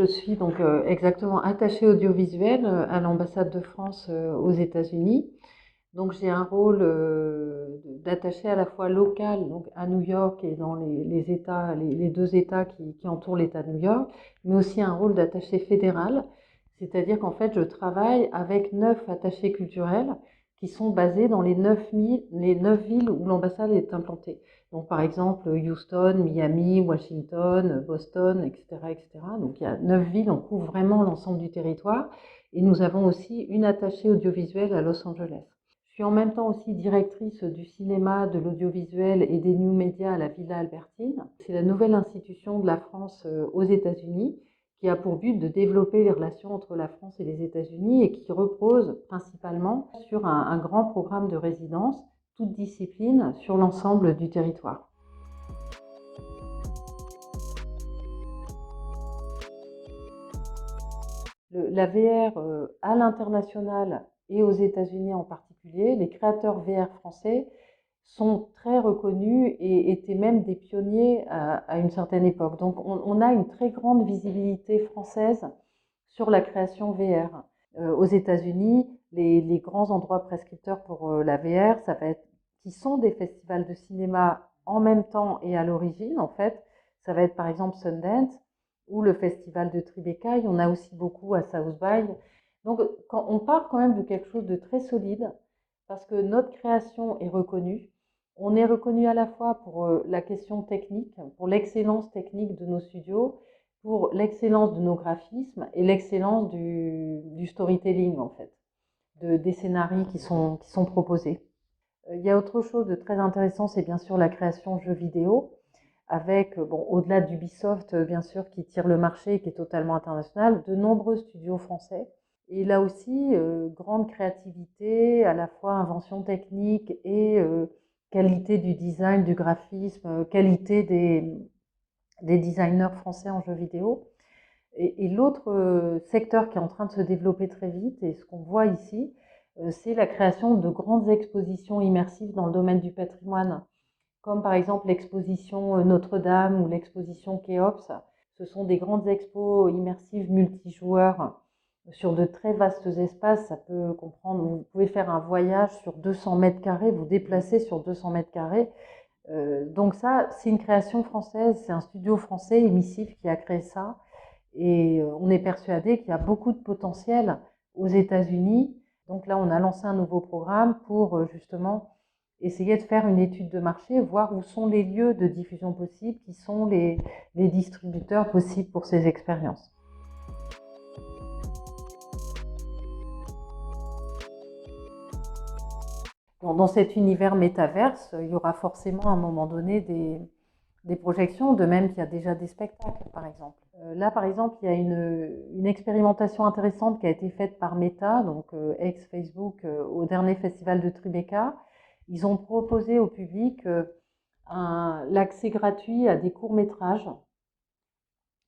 Je suis donc exactement attachée audiovisuelle à l'ambassade de France aux États-Unis. Donc j'ai un rôle d'attaché à la fois local, donc à New York et dans les États, les deux États qui entourent l'État de New York, mais aussi un rôle d'attaché fédéral, c'est-à-dire qu'en fait je travaille avec 9 attachés culturels qui sont basés dans les 9 villes où l'ambassade est implantée. Donc par exemple Houston, Miami, Washington, Boston, etc., etc. Donc il y a 9 villes, on couvre vraiment l'ensemble du territoire. Et nous avons aussi une attachée audiovisuelle à Los Angeles. Je suis en même temps aussi directrice du cinéma, de l'audiovisuel et des new médias à la Villa Albertine. C'est la nouvelle institution de la France aux États-Unis qui a pour but de développer les relations entre la France et les États-Unis et qui repose principalement sur un grand programme de résidence, toutes disciplines, sur l'ensemble du territoire. La VR à l'international et aux États-Unis en particulier, les créateurs VR français sont très reconnus et étaient même des pionniers à une certaine époque. Donc on a une très grande visibilité française sur la création VR. Aux États-Unis, les grands endroits prescripteurs pour la VR, ça va être, qui sont des festivals de cinéma en même temps et à l'origine, en fait, ça va être par exemple Sundance ou le festival de Tribeca. Il y en a aussi beaucoup à South By. Donc quand on part quand même de quelque chose de très solide, parce que notre création est reconnue. On est reconnu à la fois pour la question technique, pour l'excellence technique de nos studios, pour l'excellence de nos graphismes et l'excellence du storytelling, en fait, des scénarios qui sont proposés. Il y a autre chose de très intéressant, c'est bien sûr la création jeux vidéo, avec, bon, au-delà d'Ubisoft, bien sûr, qui tire le marché, qui est totalement international, de nombreux studios français. Et là aussi, grande créativité, à la fois invention technique et qualité du design, du graphisme, qualité des designers français en jeux vidéo. Et l'autre secteur qui est en train de se développer très vite, et ce qu'on voit ici, c'est la création de grandes expositions immersives dans le domaine du patrimoine, comme par exemple l'exposition Notre-Dame ou l'exposition Khéops. Ce sont des grandes expos immersives multijoueurs sur de très vastes espaces. Ça peut comprendre, vous pouvez faire un voyage sur 200 mètres carrés, vous déplacer sur 200 mètres carrés. Donc ça, c'est une création française, c'est un studio français, Émissif, qui a créé ça. Et on est persuadé qu'il y a beaucoup de potentiel aux États-Unis. Donc là, on a lancé un nouveau programme pour justement essayer de faire une étude de marché, voir où sont les lieux de diffusion possibles, qui sont les distributeurs possibles pour ces expériences. Dans cet univers métaverse, il y aura forcément à un moment donné des projections, de même qu'il y a déjà des spectacles, par exemple. Là, par exemple, il y a une expérimentation intéressante qui a été faite par Meta, donc ex-Facebook, au dernier festival de Tribeca. Ils ont proposé au public l'accès gratuit à des courts-métrages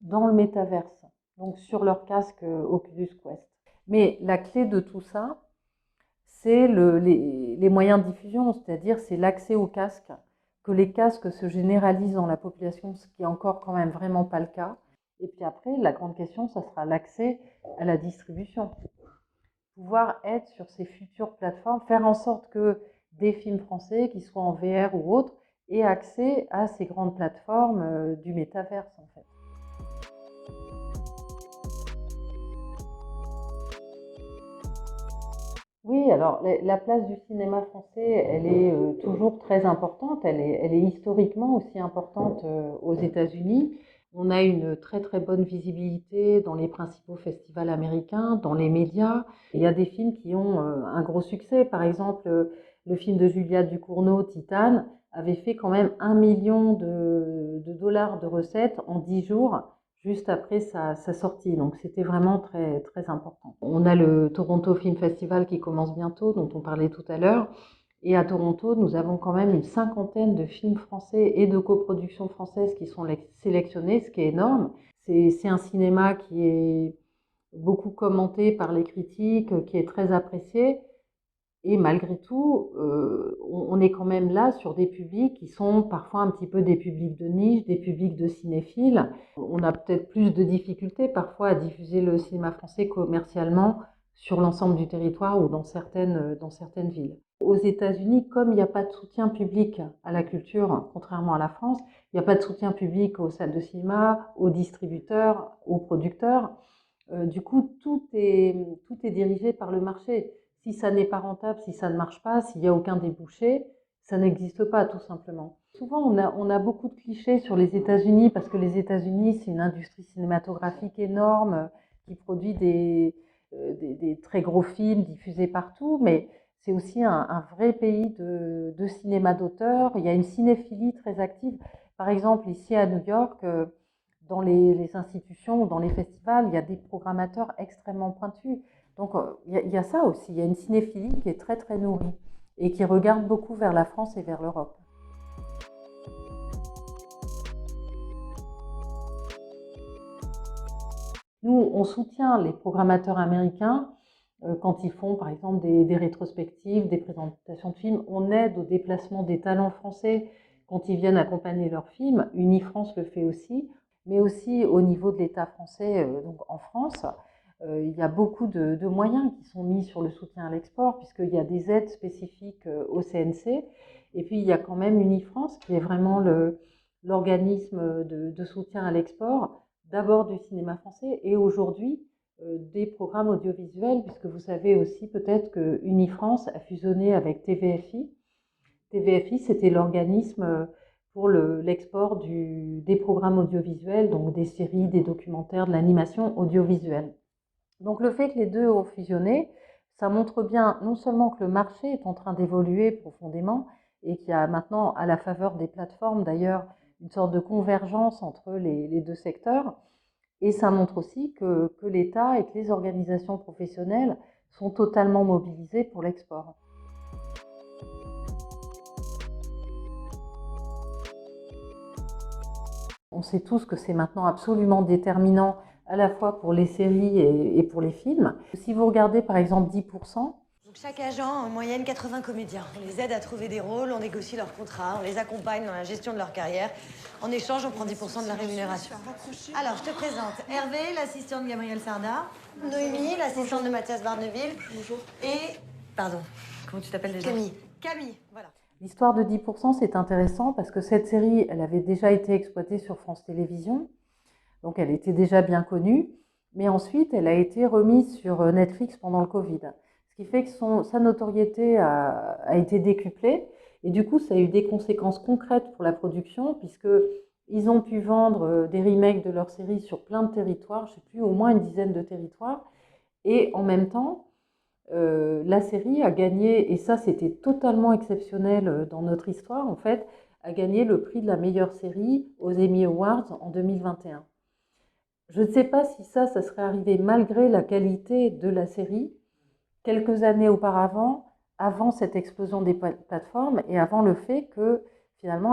dans le métaverse, donc sur leur casque Oculus Quest. Mais la clé de tout ça, c'est les moyens de diffusion, c'est-à-dire c'est l'accès aux casques, que les casques se généralisent dans la population, ce qui est encore quand même vraiment pas le cas. Et puis après, la grande question, ça sera l'accès à la distribution. Pouvoir être sur ces futures plateformes, faire en sorte que des films français, qu'ils soient en VR ou autres, aient accès à ces grandes plateformes du métaverse, en fait. Oui, alors la place du cinéma français, elle est toujours très importante. Elle est historiquement aussi importante aux États-Unis. On a une très très bonne visibilité dans les principaux festivals américains, dans les médias. Il y a des films qui ont un gros succès. Par exemple, le film de Julia Ducournau, Titane, avait fait quand même 1 million de dollars de recettes en 10 jours juste après sa sortie. Donc c'était vraiment très, très important. On a le Toronto Film Festival qui commence bientôt, dont on parlait tout à l'heure. Et à Toronto, nous avons quand même une cinquantaine de films français et de coproductions françaises qui sont sélectionnés, ce qui est énorme. C'est un cinéma qui est beaucoup commenté par les critiques, qui est très apprécié. Et malgré tout, on est quand même là sur des publics qui sont parfois un petit peu des publics de niche, des publics de cinéphiles. On a peut-être plus de difficultés parfois à diffuser le cinéma français commercialement sur l'ensemble du territoire ou dans certaines villes. Aux États-Unis, comme il n'y a pas de soutien public à la culture, contrairement à la France, il n'y a pas de soutien public aux salles de cinéma, aux distributeurs, aux producteurs. Du coup, tout est dirigé par le marché. Si ça n'est pas rentable, si ça ne marche pas, s'il n'y a aucun débouché, ça n'existe pas, tout simplement. Souvent, on a beaucoup de clichés sur les États-Unis parce que les États-Unis, c'est une industrie cinématographique énorme qui produit des très gros films diffusés partout, mais c'est aussi un vrai pays de cinéma d'auteur. Il y a une cinéphilie très active. Par exemple, ici à New York, dans les institutions ou dans les festivals, il y a des programmateurs extrêmement pointus. Donc, il y a ça aussi. Il y a une cinéphilie qui est très, très nourrie et qui regarde beaucoup vers la France et vers l'Europe. Nous, on soutient les programmateurs américains quand ils font, par exemple, des rétrospectives, des présentations de films. On aide au déplacement des talents français quand ils viennent accompagner leurs films. Unifrance le fait aussi, mais aussi au niveau de l'État français, donc en France. Il y a beaucoup de moyens qui sont mis sur le soutien à l'export, puisqu'il y a des aides spécifiques au CNC. Et puis, il y a quand même Unifrance, qui est vraiment l'organisme de soutien à l'export, d'abord du cinéma français, et aujourd'hui des programmes audiovisuels, puisque vous savez aussi peut-être que Unifrance a fusionné avec TVFI. TVFI, c'était l'organisme pour l'export des programmes audiovisuels, donc des séries, des documentaires, de l'animation audiovisuelle. Donc le fait que les deux ont fusionné, ça montre bien non seulement que le marché est en train d'évoluer profondément et qu'il y a maintenant, à la faveur des plateformes d'ailleurs, une sorte de convergence entre les deux secteurs, et ça montre aussi que l'État et que les organisations professionnelles sont totalement mobilisées pour l'export. On sait tous que c'est maintenant absolument déterminant à la fois pour les séries et pour les films. Si vous regardez par exemple 10%, donc chaque agent a en moyenne 80 comédiens. On les aide à trouver des rôles, on négocie leurs contrats, on les accompagne dans la gestion de leur carrière. En échange, on prend 10% de la rémunération. Alors, je te présente Hervé, l'assistant de Gabriel Sardar, Noémie, l'assistante de Mathias Barneville. Bonjour. Et, pardon, comment tu t'appelles déjà? Camille. Camille, voilà. L'histoire de 10%, c'est intéressant parce que cette série, elle avait déjà été exploitée sur France Télévisions, donc elle était déjà bien connue, mais ensuite elle a été remise sur Netflix pendant le Covid, ce qui fait que sa notoriété a été décuplée, et du coup ça a eu des conséquences concrètes pour la production, puisqu'ils ont pu vendre des remakes de leur série sur plein de territoires, je ne sais plus, au moins une dizaine de territoires, et en même temps, la série a gagné, et ça c'était totalement exceptionnel dans notre histoire en fait, a gagné le prix de la meilleure série aux Emmy Awards en 2021. Je ne sais pas si ça serait arrivé malgré la qualité de la série, quelques années auparavant, avant cette explosion des plateformes et avant le fait que finalement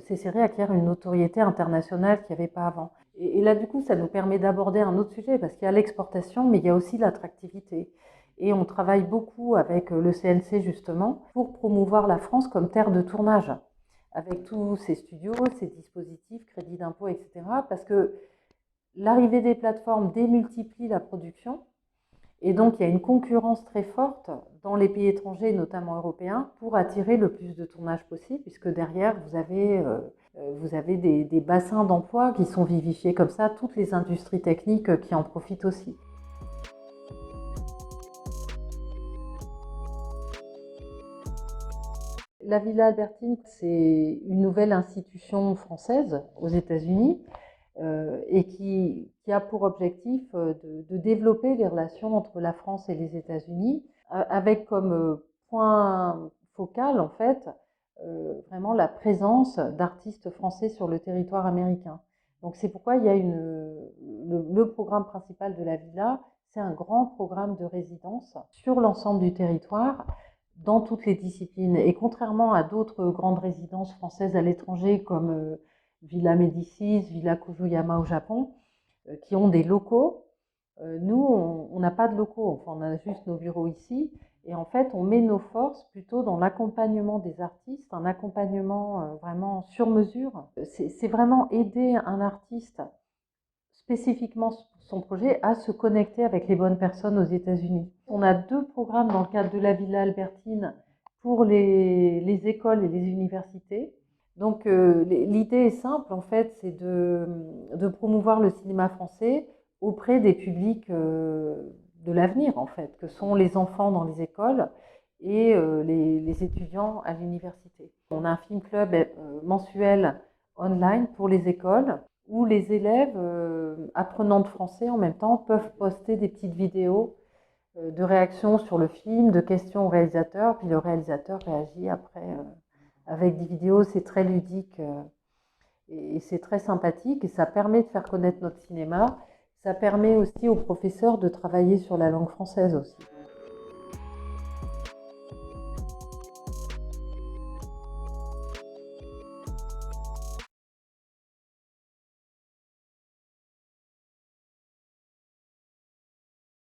ces séries acquièrent une notoriété internationale qu'il n'y avait pas avant. Et là, du coup, ça nous permet d'aborder un autre sujet parce qu'il y a l'exportation, mais il y a aussi l'attractivité. Et on travaille beaucoup avec le CNC justement pour promouvoir la France comme terre de tournage, avec tous ces studios, ces dispositifs, crédits d'impôt, etc. Parce que l'arrivée des plateformes démultiplie la production, et donc il y a une concurrence très forte dans les pays étrangers, notamment européens, pour attirer le plus de tournages possible, puisque derrière, vous avez des bassins d'emploi qui sont vivifiés comme ça, toutes les industries techniques qui en profitent aussi. La Villa Albertine, c'est une nouvelle institution française aux États-Unis et qui a pour objectif de développer les relations entre la France et les États-Unis, avec comme point focal, en fait, vraiment la présence d'artistes français sur le territoire américain. Donc c'est pourquoi il y a le programme principal de la Villa, c'est un grand programme de résidence sur l'ensemble du territoire, dans toutes les disciplines. Et contrairement à d'autres grandes résidences françaises à l'étranger, comme Villa Médicis, Villa Kujuyama au Japon, qui ont des locaux, nous, on n'a pas de locaux, enfin, on a juste nos bureaux ici, Et en fait, on met nos forces plutôt dans l'accompagnement des artistes, un accompagnement vraiment sur mesure. C'est vraiment aider un artiste spécifiquement pour son projet à se connecter avec les bonnes personnes aux États-Unis. On a 2 programmes dans le cadre de la Villa Albertine pour les écoles et les universités. Donc l'idée est simple, en fait, c'est de promouvoir le cinéma français auprès des publics de l'avenir, en fait, que sont les enfants dans les écoles et les étudiants à l'université. On a un film club mensuel online pour les écoles où les élèves apprenant de français en même temps peuvent poster des petites vidéos de réaction sur le film, de questions au réalisateur, puis le réalisateur réagit après avec des vidéos. C'est très ludique et c'est très sympathique et ça permet de faire connaître notre cinéma. Ça permet aussi aux professeurs de travailler sur la langue française aussi.